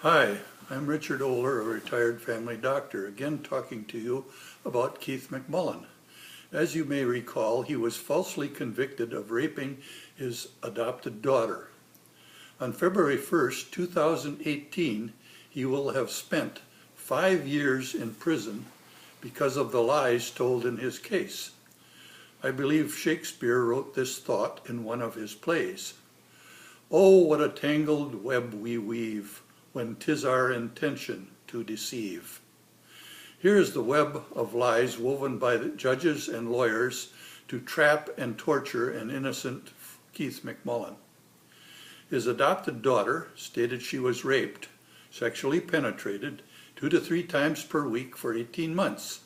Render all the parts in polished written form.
Hi, I'm Richard Oler, a retired family doctor, again talking to you about Keith McMullen. As you may recall, he was falsely convicted of raping his adopted daughter. On February 1st, 2018, he will have spent 5 years in prison because of the lies told in his case. I believe Shakespeare wrote this thought in one of his plays. Oh, what a tangled web we weave, when 'tis our intention to deceive. Here is the web of lies woven by the judges and lawyers to trap and torture an innocent Keith McMullen. His adopted daughter stated she was raped, sexually penetrated 2 to 3 times per week for 18 months.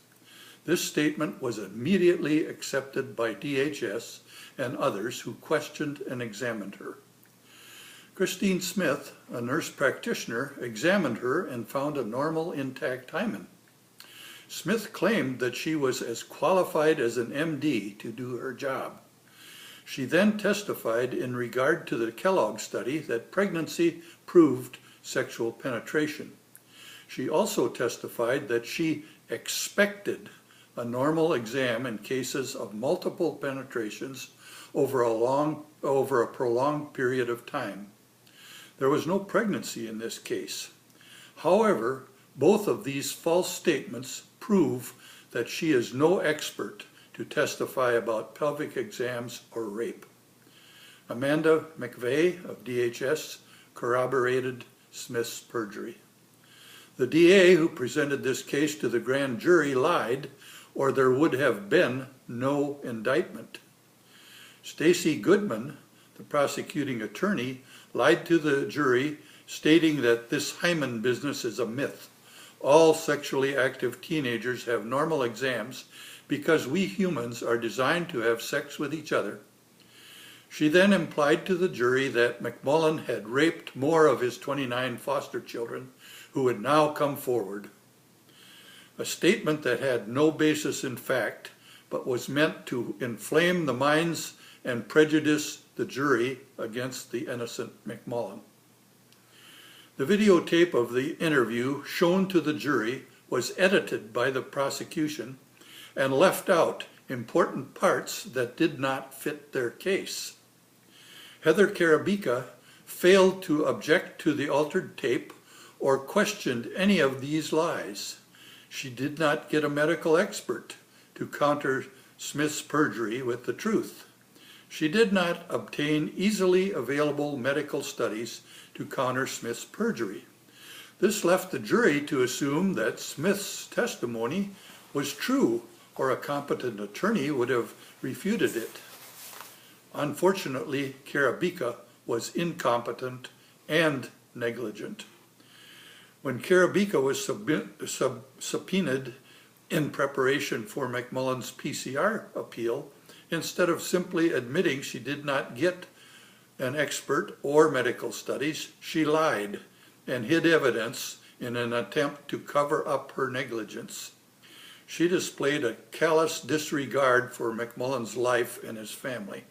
This statement was immediately accepted by DHS and others who questioned and examined her. Christine Smith, a nurse practitioner, examined her and found a normal intact hymen. Smith claimed that she was as qualified as an MD to do her job. She then testified in regard to the Kellogg study that pregnancy proved sexual penetration. She also testified that she expected a normal exam in cases of multiple penetrations over a prolonged period of time. There was no pregnancy in this case. However, both of these false statements prove that she is no expert to testify about pelvic exams or rape. Amanda McVeigh of DHS corroborated Smith's perjury. The DA who presented this case to the grand jury lied, or there would have been no indictment. Stacy Goodman, the prosecuting attorney, lied to the jury, stating that this hymen business is a myth. All sexually active teenagers have normal exams because we humans are designed to have sex with each other. She then implied to the jury that McMullen had raped more of his 29 foster children who would now come forward. A statement that had no basis in fact, but was meant to inflame the minds and prejudice the jury against the innocent McMullen. The videotape of the interview shown to the jury was edited by the prosecution and left out important parts that did not fit their case. Heather Karabika failed to object to the altered tape or questioned any of these lies. She did not get a medical expert to counter Smith's perjury with the truth. She did not obtain easily available medical studies to counter Smith's perjury. This left the jury to assume that Smith's testimony was true, or a competent attorney would have refuted it. Unfortunately, Karabika was incompetent and negligent. When Karabika was subpoenaed in preparation for McMullen's PCR appeal, instead of simply admitting she did not get an expert or medical studies, she lied and hid evidence in an attempt to cover up her negligence. She displayed a callous disregard for McMullen's life and his family.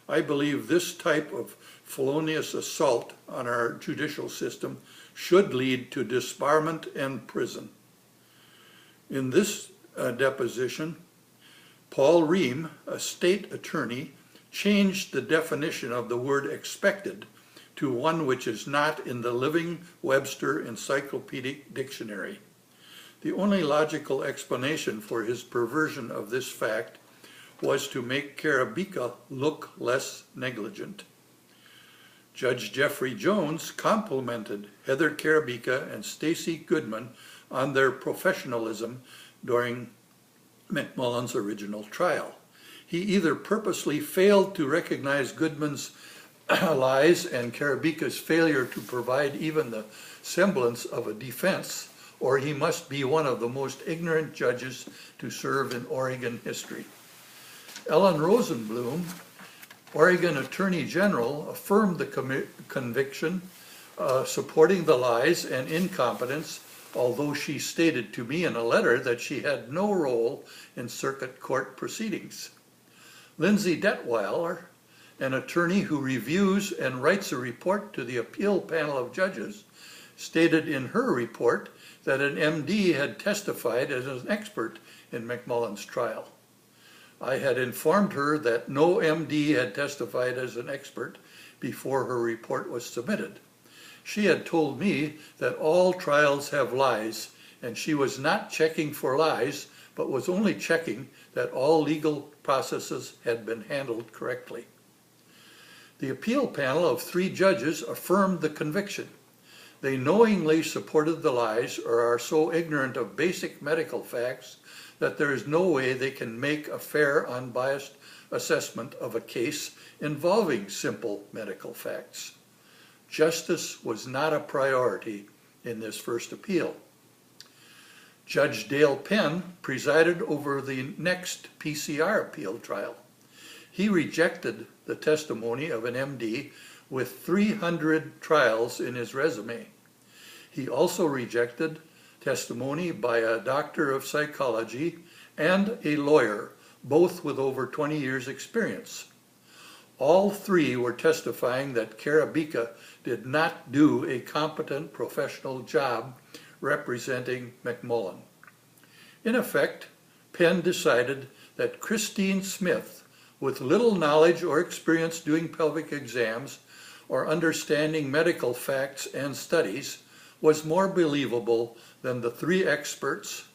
I believe this type of felonious assault on our judicial system should lead to disbarment and prison. In this deposition, Paul Ream, a state attorney, changed the definition of the word expected to one which is not in the Living Webster Encyclopedic Dictionary. The only logical explanation for his perversion of this fact was to make Karabika look less negligent. Judge Jeffrey Jones complimented Heather Karabika and Stacy Goodman on their professionalism during McMullen's original trial. He either purposely failed to recognize Goodman's lies and Karabika's failure to provide even the semblance of a defense, or he must be one of the most ignorant judges to serve in Oregon history. Ellen Rosenblum, Oregon Attorney General, affirmed the conviction, supporting the lies and incompetence, although she stated to me in a letter that she had no role in circuit court proceedings. Lindsay Detweiler, an attorney who reviews and writes a report to the appeal panel of judges, stated in her report that an MD had testified as an expert in McMullen's trial. I had informed her that no MD had testified as an expert before her report was submitted. She had told me that all trials have lies, and she was not checking for lies, but was only checking that all legal processes had been handled correctly. The appeal panel of 3 judges affirmed the conviction. They knowingly supported the lies or are so ignorant of basic medical facts that there is no way they can make a fair, unbiased assessment of a case involving simple medical facts. Justice was not a priority in this first appeal. Judge Dale Penn presided over the next PCR appeal trial. He rejected the testimony of an MD with 300 trials in his resume. He also rejected testimony by a doctor of psychology and a lawyer, both with over 20 years' experience. All 3 were testifying that Karabika did not do a competent professional job representing McMullen. In effect, Penn decided that Christine Smith, with little knowledge or experience doing pelvic exams or understanding medical facts and studies, was more believable than the 3 experts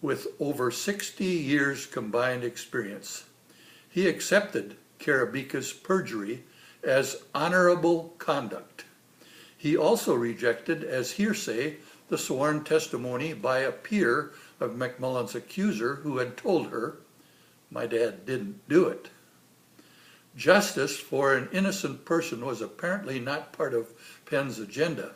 with over 60 years combined experience. He accepted Karabika's perjury as honorable conduct. He also rejected as hearsay the sworn testimony by a peer of McMullen's accuser who had told her, "My dad didn't do it." Justice for an innocent person was apparently not part of Penn's agenda.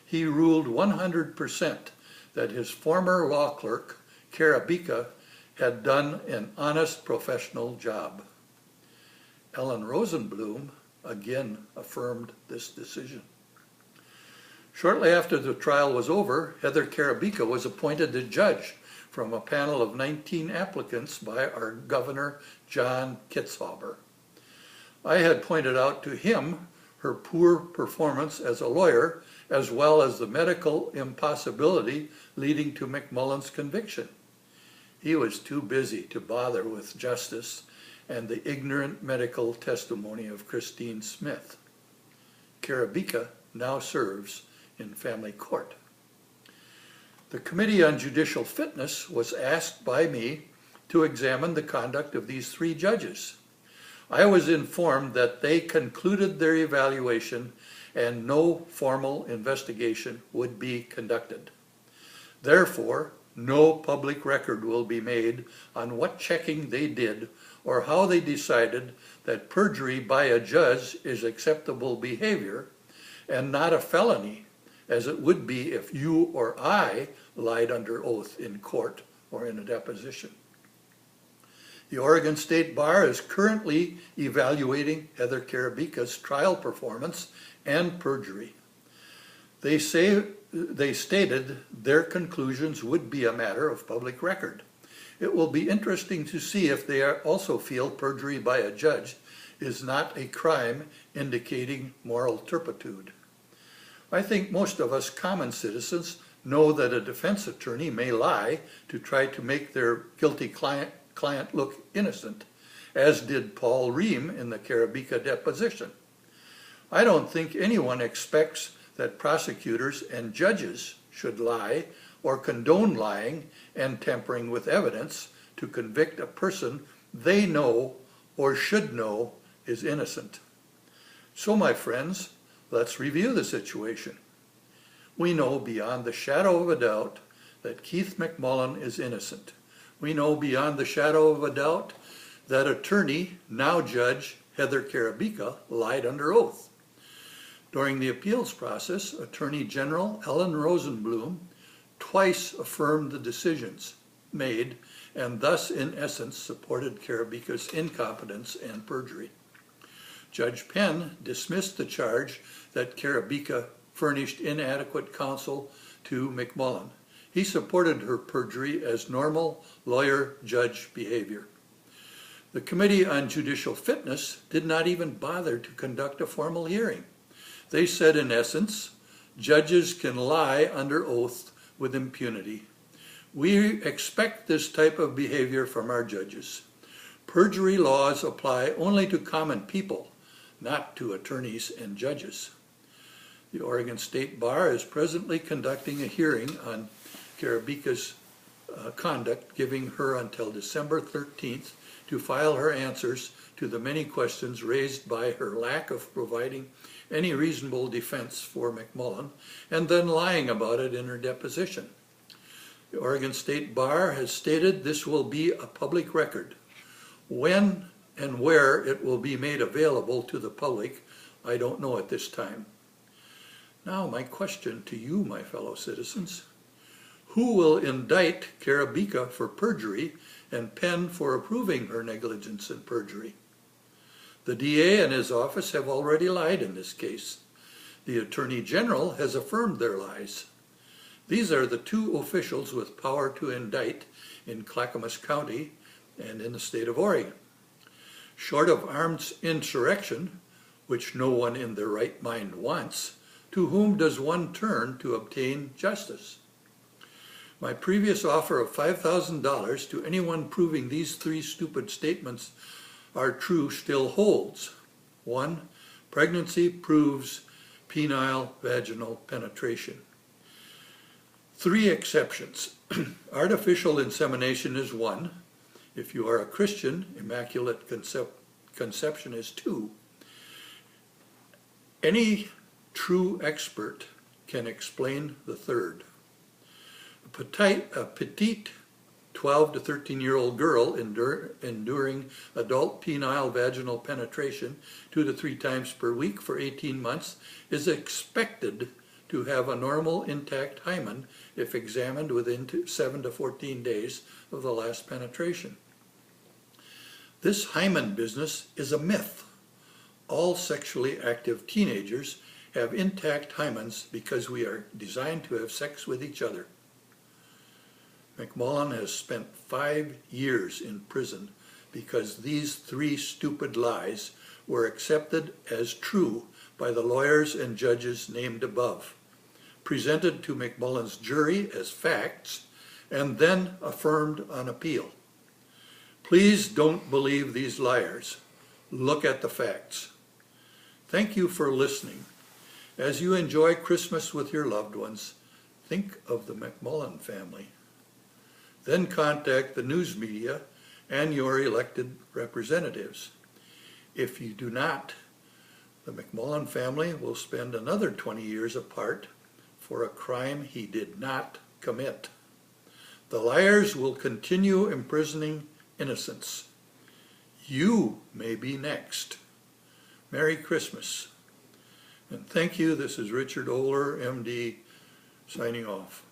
He ruled 100% that his former law clerk, Karabika, had done an honest professional job. Ellen Rosenblum again affirmed this decision. Shortly after the trial was over, Heather Karabika was appointed a judge from a panel of 19 applicants by our governor, John Kitzhaber. I had pointed out to him her poor performance as a lawyer, as well as the medical impossibility leading to McMullen's conviction. He was too busy to bother with justice and the ignorant medical testimony of Christine Smith. Karabika now serves in family court. The Committee on Judicial Fitness was asked by me to examine the conduct of these 3 judges. I was informed that they concluded their evaluation and no formal investigation would be conducted. Therefore, no public record will be made on what checking they did or how they decided that perjury by a judge is acceptable behavior and not a felony, as it would be if you or I lied under oath in court or in a deposition. The Oregon State Bar is currently evaluating Heather Karabika's trial performance and perjury. They stated their conclusions would be a matter of public record. It will be interesting to see if they also feel perjury by a judge is not a crime indicating moral turpitude. I think most of us common citizens know that a defense attorney may lie to try to make their guilty client look innocent, as did Paul Ream in the Karabika deposition. I don't think anyone expects that prosecutors and judges should lie or condone lying and tampering with evidence to convict a person they know or should know is innocent. So, my friends, let's review the situation. We know beyond the shadow of a doubt that Keith McMullen is innocent. We know beyond the shadow of a doubt that attorney, now Judge Heather Karabika, lied under oath. During the appeals process, Attorney General Ellen Rosenblum twice affirmed the decisions made and thus, in essence, supported Karabika's incompetence and perjury. Judge Penn dismissed the charge that Karabika furnished inadequate counsel to McMullen. He supported her perjury as normal lawyer-judge behavior. The Committee on Judicial Fitness did not even bother to conduct a formal hearing. They said, in essence, judges can lie under oath with impunity. We expect this type of behavior from our judges. Perjury laws apply only to common people, not to attorneys and judges. The Oregon State Bar is presently conducting a hearing on Karabeka's conduct, giving her until December 13th to file her answers to the many questions raised by her lack of providing any reasonable defense for McMullen and then lying about it in her deposition. The Oregon State Bar has stated this will be a public record. When and where it will be made available to the public, I don't know at this time. Now my question to you, my fellow citizens: who will indict Karabeka for perjury and Penn for approving her negligence in perjury? The DA and his office have already lied in this case. The Attorney General has affirmed their lies. These are the two officials with power to indict in Clackamas County and in the state of Oregon. Short of armed insurrection, which no one in their right mind wants, to whom does one turn to obtain justice? My previous offer of $5,000 to anyone proving these three stupid statements are true still holds. 1. Pregnancy proves penile vaginal penetration. 3 exceptions. Artificial insemination is 1. If you are a Christian, immaculate conception is 2. Any true expert can explain the third. A petite 12 to 13-year-old girl enduring adult penile vaginal penetration 2 to 3 times per week for 18 months is expected to have a normal intact hymen if examined within 7 to 14 days of the last penetration. This hymen business is a myth. All sexually active teenagers have intact hymens because we are designed to have sex with each other. McMullen has spent 5 years in prison because these 3 stupid lies were accepted as true by the lawyers and judges named above, presented to McMullen's jury as facts, and then affirmed on appeal. Please don't believe these liars. Look at the facts. Thank you for listening. As you enjoy Christmas with your loved ones, think of the McMullen family. Then contact the news media and your elected representatives. If you do not, the McMullen family will spend another 20 years apart for a crime he did not commit. The liars will continue imprisoning innocents. You may be next. Merry Christmas. And thank you. This is Richard Oler, MD, signing off.